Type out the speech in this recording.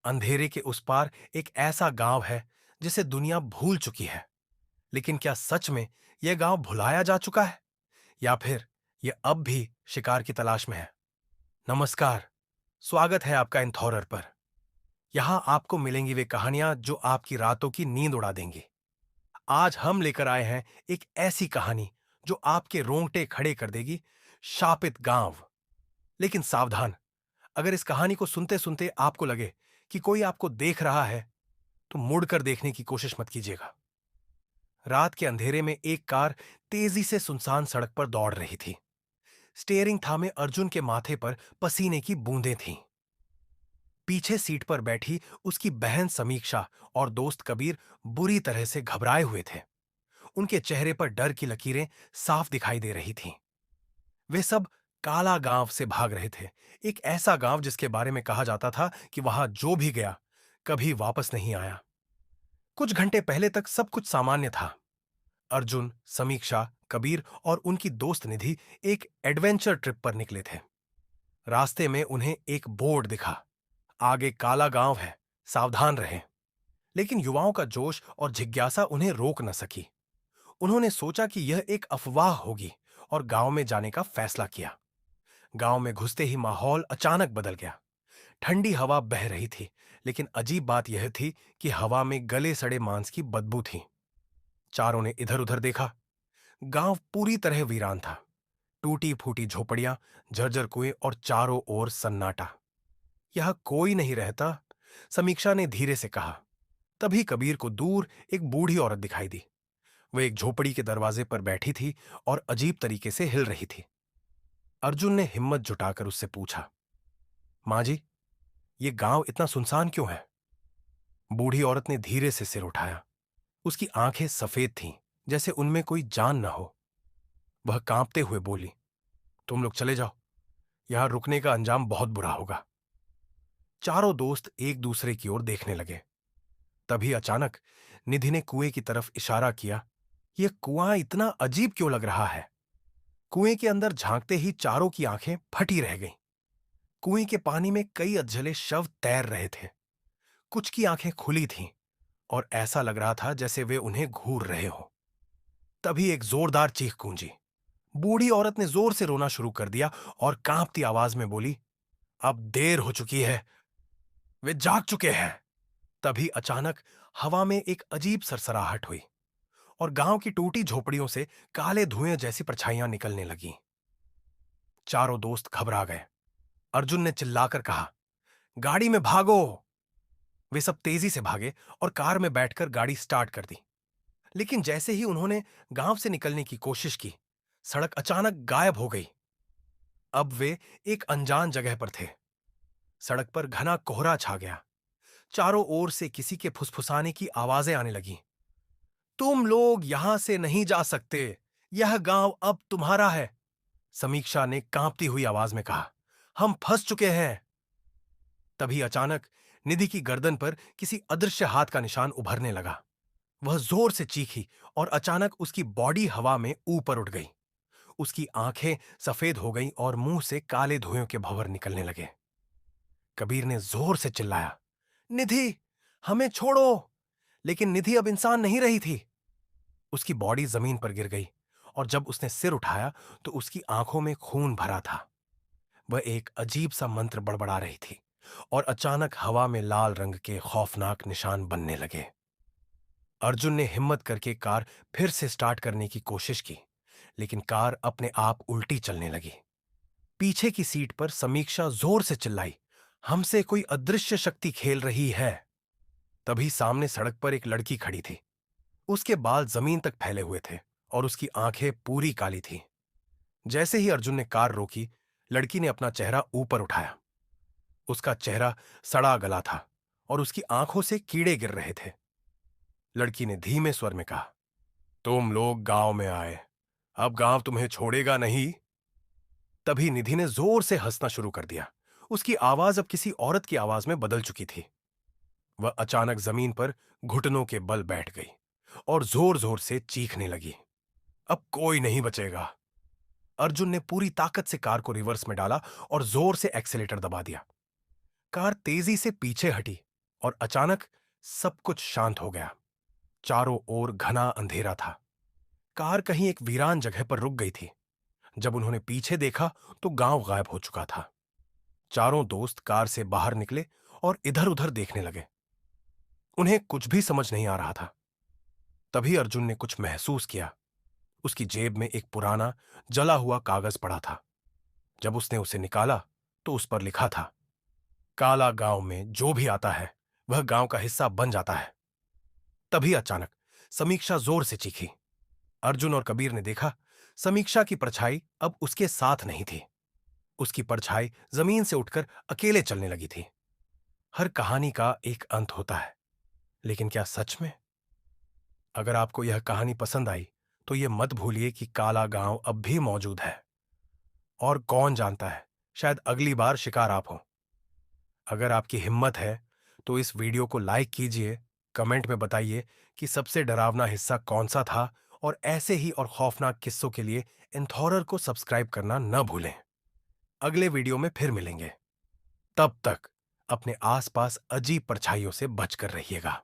अंधेरे के उस पार एक ऐसा गांव है जिसे दुनिया भूल चुकी है। लेकिन क्या सच में यह गांव भुलाया जा चुका है, या फिर यह अब भी शिकार की तलाश में है? नमस्कार, स्वागत है आपका इंथॉरर पर। यहां आपको मिलेंगी वे कहानियां जो आपकी रातों की नींद उड़ा देंगी। आज हम लेकर आए हैं एक ऐसी कहानी जो आपके रोंगटे खड़े कर देगी। शापित गांव। लेकिन सावधान, अगर इस कहानी को सुनते सुनते आपको लगे कि कोई आपको देख रहा है, तो मुड़कर देखने की कोशिश मत कीजिएगा। रात के अंधेरे में एक कार तेजी से सुनसान सड़क पर दौड़ रही थी। स्टीयरिंग थामे अर्जुन के माथे पर पसीने की बूंदें थीं। पीछे सीट पर बैठी उसकी बहन समीक्षा और दोस्त कबीर बुरी तरह से घबराए हुए थे। उनके चेहरे पर डर की लकीरें साफ दिखाई दे रही थीं। वे सब काला गांव से भाग रहे थे। एक ऐसा गांव जिसके बारे में कहा जाता था कि वहां जो भी गया कभी वापस नहीं आया। कुछ घंटे पहले तक सब कुछ सामान्य था। अर्जुन, समीक्षा, कबीर और उनकी दोस्त निधि एक एडवेंचर ट्रिप पर निकले थे। रास्ते में उन्हें एक बोर्ड दिखा, आगे काला गांव है, सावधान रहें। लेकिन युवाओं का जोश और जिज्ञासा उन्हें रोक न सकी। उन्होंने सोचा कि यह एक अफवाह होगी और गांव में जाने का फैसला किया। गांव में घुसते ही माहौल अचानक बदल गया। ठंडी हवा बह रही थी, लेकिन अजीब बात यह थी कि हवा में गले सड़े मांस की बदबू थी। चारों ने इधर उधर देखा। गांव पूरी तरह वीरान था। टूटी फूटी झोपड़ियां, जर्जर कुएं और चारों ओर सन्नाटा। यहां कोई नहीं रहता, समीक्षा ने धीरे से कहा। तभी कबीर को दूर एक बूढ़ी औरत दिखाई दी। वह एक झोपड़ी के दरवाजे पर बैठी थी और अजीब तरीके से हिल रही थी। अर्जुन ने हिम्मत जुटाकर उससे पूछा, मां जी, ये गांव इतना सुनसान क्यों है? बूढ़ी औरत ने धीरे से सिर उठाया। उसकी आंखें सफेद थीं, जैसे उनमें कोई जान न हो। वह कांपते हुए बोली, तुम लोग चले जाओ, यहां रुकने का अंजाम बहुत बुरा होगा। चारों दोस्त एक दूसरे की ओर देखने लगे। तभी अचानक निधि ने कुएं की तरफ इशारा किया। यह कुआं इतना अजीब क्यों लग रहा है? कुएं के अंदर झांकते ही चारों की आंखें फटी रह गईं। कुएं के पानी में कई अधजले शव तैर रहे थे। कुछ की आंखें खुली थीं और ऐसा लग रहा था जैसे वे उन्हें घूर रहे हो। तभी एक जोरदार चीख गूंजी। बूढ़ी औरत ने जोर से रोना शुरू कर दिया और कांपती आवाज में बोली, अब देर हो चुकी है, वे जाग चुके हैं। तभी अचानक हवा में एक अजीब सरसराहट हुई और गांव की टूटी झोपड़ियों से काले धुएं जैसी परछाइयां निकलने लगीं। चारों दोस्त घबरा गए। अर्जुन ने चिल्लाकर कहा, गाड़ी में भागो। वे सब तेजी से भागे और कार में बैठकर गाड़ी स्टार्ट कर दी। लेकिन जैसे ही उन्होंने गांव से निकलने की कोशिश की, सड़क अचानक गायब हो गई। अब वे एक अनजान जगह पर थे। सड़क पर घना कोहरा छा गया। चारों ओर से किसी के फुसफुसाने की आवाजें आने लगीं। तुम लोग यहां से नहीं जा सकते, यह गांव अब तुम्हारा है, समीक्षा ने कांपती हुई आवाज में कहा। हम फंस चुके हैं। तभी अचानक निधि की गर्दन पर किसी अदृश्य हाथ का निशान उभरने लगा। वह जोर से चीखी और अचानक उसकी बॉडी हवा में ऊपर उठ गई। उसकी आंखें सफेद हो गईं और मुंह से काले धुएं के भंवर निकलने लगे। कबीर ने जोर से चिल्लाया, निधि, हमें छोड़ो। लेकिन निधि अब इंसान नहीं रही थी। उसकी बॉडी जमीन पर गिर गई और जब उसने सिर उठाया तो उसकी आंखों में खून भरा था। वह एक अजीब सा मंत्र बड़बड़ा रही थी और अचानक हवा में लाल रंग के खौफनाक निशान बनने लगे। अर्जुन ने हिम्मत करके कार फिर से स्टार्ट करने की कोशिश की, लेकिन कार अपने आप उल्टी चलने लगी। पीछे की सीट पर समीक्षा जोर से चिल्लाई, हमसे कोई अदृश्य शक्ति खेल रही है। तभी सामने सड़क पर एक लड़की खड़ी थी। उसके बाल जमीन तक फैले हुए थे और उसकी आंखें पूरी काली थीं। जैसे ही अर्जुन ने कार रोकी, लड़की ने अपना चेहरा ऊपर उठाया। उसका चेहरा सड़ा गला था और उसकी आंखों से कीड़े गिर रहे थे। लड़की ने धीमे स्वर में कहा, तुम लोग गांव में आए, अब गांव तुम्हें छोड़ेगा नहीं। तभी निधि ने जोर से हंसना शुरू कर दिया। उसकी आवाज अब किसी औरत की आवाज में बदल चुकी थी। वह अचानक जमीन पर घुटनों के बल बैठ गई और जोर जोर से चीखने लगी, अब कोई नहीं बचेगा। अर्जुन ने पूरी ताकत से कार को रिवर्स में डाला और जोर से एक्सीलेटर दबा दिया। कार तेजी से पीछे हटी और अचानक सब कुछ शांत हो गया। चारों ओर घना अंधेरा था। कार कहीं एक वीरान जगह पर रुक गई थी। जब उन्होंने पीछे देखा तो गांव गायब हो चुका था। चारों दोस्त कार से बाहर निकले और इधर उधर देखने लगे। उन्हें कुछ भी समझ नहीं आ रहा था। तभी अर्जुन ने कुछ महसूस किया। उसकी जेब में एक पुराना जला हुआ कागज पड़ा था। जब उसने उसे निकाला तो उस पर लिखा था, काला गांव में जो भी आता है वह गांव का हिस्सा बन जाता है। तभी अचानक समीक्षा जोर से चीखी। अर्जुन और कबीर ने देखा, समीक्षा की परछाई अब उसके साथ नहीं थी। उसकी परछाई जमीन से उठकर अकेले चलने लगी थी। हर कहानी का एक अंत होता है, लेकिन क्या सच में? अगर आपको यह कहानी पसंद आई तो यह मत भूलिए कि काला गांव अब भी मौजूद है। और कौन जानता है, शायद अगली बार शिकार आप हो। अगर आपकी हिम्मत है तो इस वीडियो को लाइक कीजिए, कमेंट में बताइए कि सबसे डरावना हिस्सा कौन सा था, और ऐसे ही और खौफनाक किस्सों के लिए एंथॉरर को सब्सक्राइब करना न भूलें। अगले वीडियो में फिर मिलेंगे। तब तक अपने आसपास अजीब परछाइयों से बचकर रहिएगा।